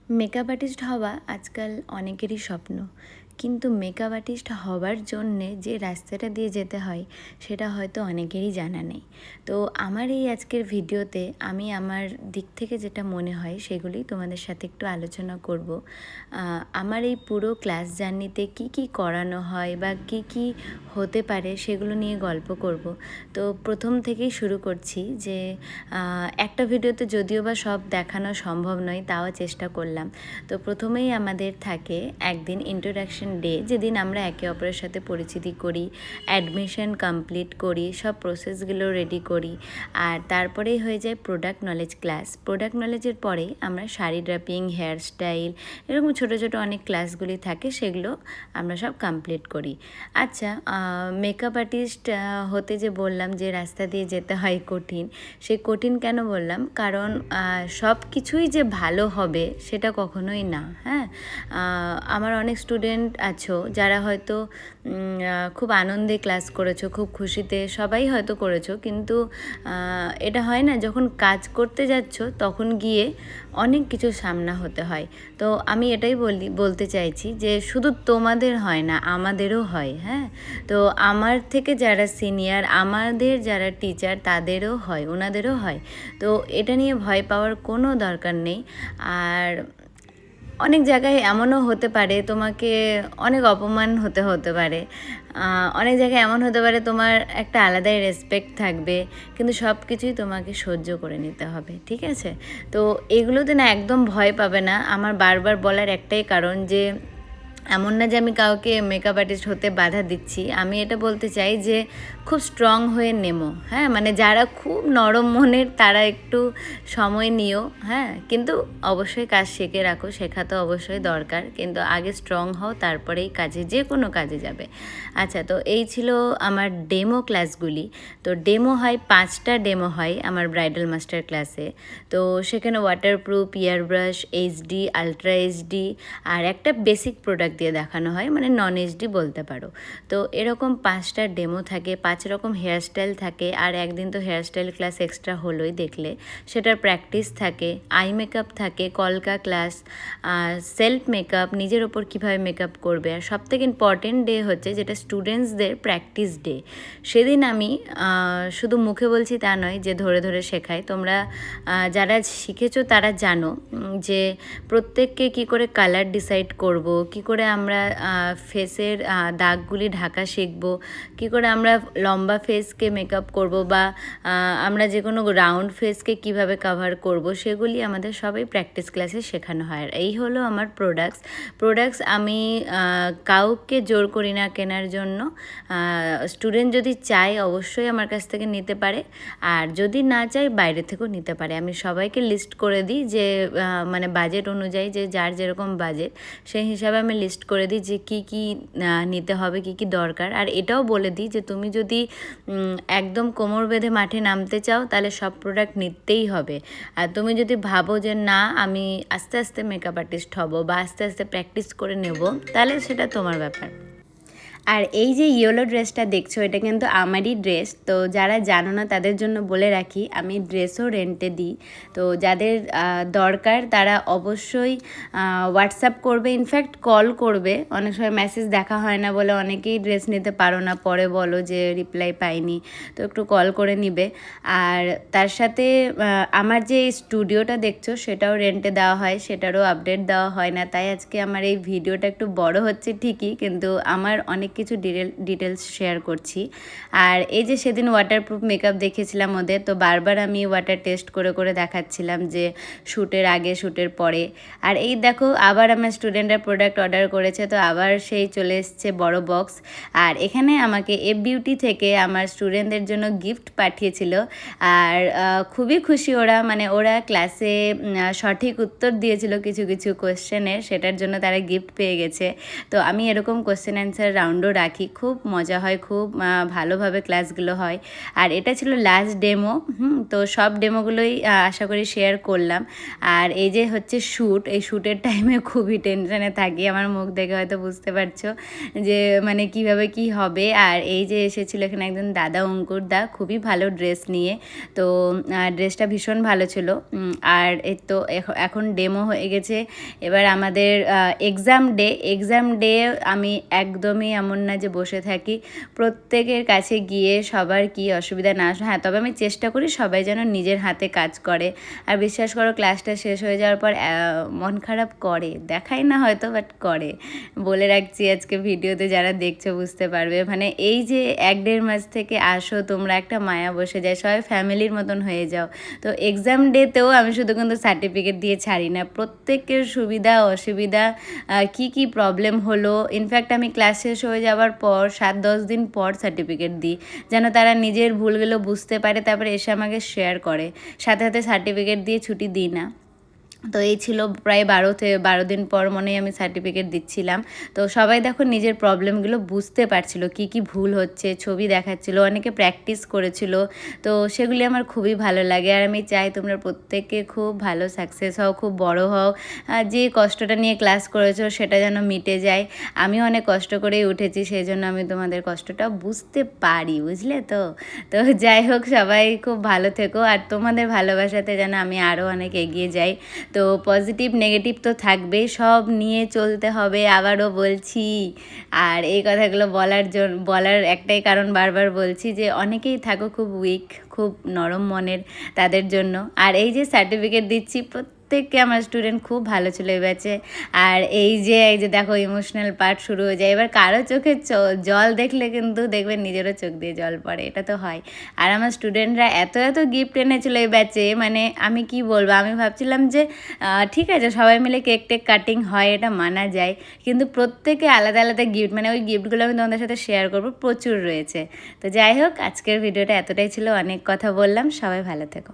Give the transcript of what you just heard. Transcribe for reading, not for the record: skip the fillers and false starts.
Makeup artist হওয়া আজকাল অনেকেরই স্বপ্ন, কিন্তু মেকআপ আর্টিস্ট হওয়ার জন্যে যে রাস্তাটা দিয়ে যেতে হয় সেটা হয়তো অনেকেরই জানা নেই। তো আমার এই আজকের ভিডিওতে আমি আমার দিক থেকে যেটা মনে হয় সেগুলি তোমাদের সাথে একটু আলোচনা করব। আমার এই পুরো ক্লাস জার্নিতে কি কি করানো হয় বা কি কি হতে পারে সেগুলো নিয়ে গল্প করব। তো প্রথম থেকেই শুরু করছি যে একটা ভিডিওতে যদিও বা সব দেখানো সম্ভব নয়, তাও চেষ্টা করলাম। তো প্রথমেই আমাদের থাকে একদিন ইন্ট্রোডাকশন ডে, যেদিন আমরা একে অপরের সাথে পরিচিতি করি, অ্যাডমিশন কমপ্লিট করি, সব প্রসেসগুলো রেডি করি। আর তারপরেই হয়ে যায় প্রোডাক্ট নলেজ ক্লাস। প্রোডাক্ট নলেজের পরেই আমরা শাড়ি ড্রাপিং, হেয়ার স্টাইল, এরকম ছোটো ছোটো অনেক ক্লাসগুলি থাকে, সেগুলো আমরা সব কমপ্লিট করি। আচ্ছা, মেকআপ আর্টিস্ট হতে যে বললাম যে রাস্তা দিয়ে যেতে হয় কঠিন, সে কঠিন কেন বললাম? কারণ সব কিছুই যে ভালো হবে সেটা কখনোই না। হ্যাঁ, আমার অনেক স্টুডেন্ট আছো যারা হয়তো খুব আনন্দে ক্লাস করেছো, খুব খুশিতে, সবাই হয়তো করেছো, কিন্তু এটা হয় না, যখন কাজ করতে যাচ্ছ তখন গিয়ে অনেক কিছু সামনা হতে হয়। তো আমি এটাই বলতে চাইছি যে শুধু তোমাদের হয় না, আমাদেরও হয়। হ্যাঁ, তো আমার থেকে যারা সিনিয়র, আমাদের যারা টিচার, তাদেরও হয়, ওনাদেরও হয়। তো এটা নিয়ে ভয় পাওয়ার কোনো দরকার নেই। আর অনেক জায়গায় এমনও হতে পারে তোমাকে অনেক অপমান হতে পারে, অনেক জায়গায় এমন হতে পারে তোমার একটা আলাদাই রেসপেক্ট থাকবে, কিন্তু সব কিছুই তোমাকে সহ্য করে নিতে হবে, ঠিক আছে? তো এগুলোতে না একদম ভয় পাবে না। আমার বারবার বলার একটাই কারণ যে এমন না যে আমি কাউকে মেকআপ আর্টিস্ট হতে বাধা দিচ্ছি, আমি এটা বলতে চাই যে খুব স্ট্রং হয়ে নেমো। হ্যাঁ, মানে যারা খুব নরম মনের তারা একটু সময় নিও। হ্যাঁ, কিন্তু অবশ্যই কাজ শিখে রাখো, শেখা তো অবশ্যই দরকার, কিন্তু আগে স্ট্রং হও, তারপরেই কাজে, যে কোনো কাজে যাবে। আচ্ছা, তো এই ছিল আমার ডেমো ক্লাসগুলি। তো ডেমো হয় 5টা ডেমো হয় আমার ব্রাইডাল মাস্টার ক্লাসে। তো সেখানে ওয়াটারপ্রুফ, ইয়ার ব্রাশ, এইচডি, আলট্রা এইচডি আর একটা বেসিক প্রোডাক্ট দিয়ে দেখানো হয়, মানে নন এইচডি বলতে পারো। তো এরকম 5টা ডেমো থাকে, 5 রকম হেয়ারস্টাইল থাকে, আর একদিন তো হেয়ারস্টাইল ক্লাস এক্সট্রা হলোই দেখলে, সেটার প্র্যাকটিস থাকে, আই মেকআপ থাকে, কলকা ক্লাস, সেলফ মেকআপ, নিজের ওপর কীভাবে মেকআপ করবে। আর সবথেকে ইম্পর্টেন্ট ডে হচ্ছে যেটা স্টুডেন্টসদের প্র্যাকটিস ডে। সেদিন আমি শুধু মুখে বলছি তা নয় যে ধরে ধরে শেখাই, তোমরা যারা শিখেছো তারা জানো যে প্রত্যেককে কি করে কালার ডিসাইড করব, কি করে আমরা ফেসের দাগগুলি ঢাকা শিখব, কি করে আমরা লম্বা ফেসকে মেকআপ করব, বা আমরা যে কোনো রাউন্ড ফেসকে কিভাবে কভার করব, সেগুলি আমাদের সবাই প্র্যাকটিস ক্লাসে শেখানো হয়। আর এই হলো আমার প্রোডাক্টস আমি কাউকে জোর করি না কেনার জন্য। স্টুডেন্ট যদি চায় অবশ্যই আমার কাছ থেকে নিতে পারে, আর যদি না চায় বাইরে থেকেও নিতে পারে। আমি সবাইকে লিস্ট করে দিই যে মানে বাজেট অনুযায়ী, যে যার যেরকম বাজেট সেই হিসাবে আমি লিস্ট করে দিই যে কি কি নিতে হবে, কি কি দরকার। আর এটাও বলে দিই যে তুমি যদি একদম কোমর বেঁধে মাঠে নামতে চাও তাহলে সব প্রোডাক্ট নিতেই হবে। আর তুমি যদি ভাবো যে না আমি আস্তে আস্তে মেকআপ আর্টিস্ট হব বা আস্তে আস্তে প্র্যাকটিস করে নেব, তাহলে সেটা তোমার ব্যাপার। আর এই যে ইয়েলো ড্রেসটা দেখছো, এটা কিন্তু আমারই ড্রেস। তো যারা জানো না তাদের জন্য বলে রাখি, আমি ড্রেসও রেন্টে দিই। তো যাদের দরকার তারা অবশ্যই হোয়াটসঅ্যাপ করবে, ইনফ্যাক্ট কল করবে। অনেক সময় মেসেজ দেখা হয় না বলে অনেকেই ড্রেস নিতে পারো না, পরে বলো যে রিপ্লাই পাইনি, তো একটু কল করে নিবে। আর তার সাথে আমার যে স্টুডিওটা দেখছো সেটাও রেন্টে দেওয়া হয়, সেটারও আপডেট দেওয়া হয় না। তাই আজকে আমার এই ভিডিওটা একটু বড় হচ্ছে ঠিকই, কিন্তু আমার অনেক কিছু ডিটেলস শেয়ার করছি। আর এই যে সেদিন ওয়াটারপ্রুফ মেকআপ দেখেছিলাম ওদের, তো বারবার আমি ওয়াটার টেস্ট করে করে দেখাচ্ছিলাম যে শ্যুটের আগে, শ্যুটের পরে। আর এই দেখো আবার আমার স্টুডেন্টরা প্রোডাক্ট অর্ডার করেছে, তো আবার সেই চলে এসছে বড় বক্স। আর এখানে আমাকে এফ বিউটি থেকে আমার স্টুডেন্টদের জন্য গিফট পাঠিয়েছিল। আর খুবই খুশি ওরা, মানে ওরা ক্লাসে সঠিক উত্তর দিয়েছিল কিছু কিছু কোয়েশ্চেনের, সেটার জন্য তারা গিফট পেয়ে গেছে। তো আমি এরকম কোয়েশ্চেন অ্যান্সার রাউন্ড রাউন্ডও রাখি, খুব মজা হয়, খুব ভালোভাবে ক্লাসগুলো হয়। আর এটা ছিল লাস্ট ডেমো, তো সব ডেমোগুলোই আশা করি শেয়ার করলাম। আর এই যে হচ্ছে শ্যুট, এই শ্যুটের টাইমে খুবই টেনশনে থাকি, আমার মুখ দেখে হয়তো বুঝতে পারছো যে মানে কিভাবে কি হবে। আর এই যে এসেছিল এখানে একজন দাদা, অঙ্কুর দা, খুবই ভালো ড্রেস নিয়ে, তো ড্রেসটা ভীষণ ভালো ছিল। আর এই তো এখন ডেমো হয়ে গেছে, এবার আমাদের এক্সাম ডে আমি একদমই এমন না যে বসে থাকি, প্রত্যেকের কাছে গিয়ে সবার কি অসুবিধা না আসে, হ্যাঁ তবে আমি চেষ্টা করি সবাই যেন নিজের হাতে কাজ করে। আর বিশ্বাস করো ক্লাসটা শেষ হয়ে যাওয়ার পর মন খারাপ করে, দেখাই না হয়তো বাট করে। বলে রাখছি আজকে ভিডিওতে যারা দেখছো বুঝতে পারবে, মানে এই যে 1-1.5 মাস থেকে আসো তোমরা, একটা মায়া বসে যায়, সবাই ফ্যামিলির মতন হয়ে যাও। তো এক্সাম ডেতেও আমি শুধু কিন্তু সার্টিফিকেট দিয়ে ছাড়ি না, প্রত্যেকের সুবিধা অসুবিধা কি কি প্রবলেম হলো, ইনফ্যাক্ট আমি ক্লাস শেষ হয়ে যাওয়ার পর 7-10 দিন পর সার্টিফিকেট দিই, যেন তারা নিজের ভুলগুলো বুঝতে পারে, তারপরে এসে আমাকে শেয়ার করে। সাথে সাথে সার্টিফিকেট দিয়ে ছুটি দিই না। তো এই ছিল প্রায় 12 দিন পর মনে হয় আমি সার্টিফিকেট দিচ্ছিলাম। তো সবাই দেখো নিজের প্রবলেমগুলো বুঝতে পারছিল, কি কি ভুল হচ্ছে, ছবি দেখাচ্ছিল, অনেকে প্র্যাকটিস করেছিল। তো সেগুলি আমার খুবই ভালো লাগে। আর আমি চাই তোমরা প্রত্যেকে খুব ভালো সাকসেস হও, খুব বড় হও, আর যে কষ্টটা নিয়ে ক্লাস করেছো সেটা যেন মিটে যায়। আমিও অনেক কষ্ট করেই উঠেছি, সেই জন্য আমি তোমাদের কষ্টটা বুঝতে পারি, বুঝলে তো। তো যাই হোক, সবাই খুব ভালো থেকো, আর তোমাদের ভালোবাসাতে যেন আমি আরও অনেক এগিয়ে যাই। তো পজিটিভ নেগেটিভ তো থাকবেই, সব নিয়ে চলতে হবে, আবারও বলছি। আর এই কথাগুলো বলার একটাই কারণ, বারবার বলছি যে অনেকেই থাকো খুব উইক, খুব নরম মনের, তাদের জন্য। আর এই যে সার্টিফিকেট দিচ্ছি, প্রত্যেককে আমার স্টুডেন্ট খুব ভালো ছিল এই ব্যাচে। আর এই যে দেখো ইমোশনাল পার্ট শুরু হয়ে যায়, এবার কারো চোখে জল দেখলে কিন্তু দেখবেন নিজেরও চোখ দিয়ে জল পড়ে, এটা তো হয়। আর আমার স্টুডেন্টরা এত গিফট এনেছিল এই ব্যাচে, মানে আমি কি বলবো, আমি ভাবছিলাম যে ঠিক আছে সবাই মিলে কেক টেক কাটিং হয়, এটা মানা যায়, কিন্তু প্রত্যেকে আলাদা আলাদা গিফট, মানে ওই গিফটগুলো আমি তোমাদের সাথে শেয়ার করবো, প্রচুর রয়েছে। তো যাই হোক, আজকের ভিডিওটা এতটাই ছিল, অনেক কথা বললাম, সবাই ভালো থেকো।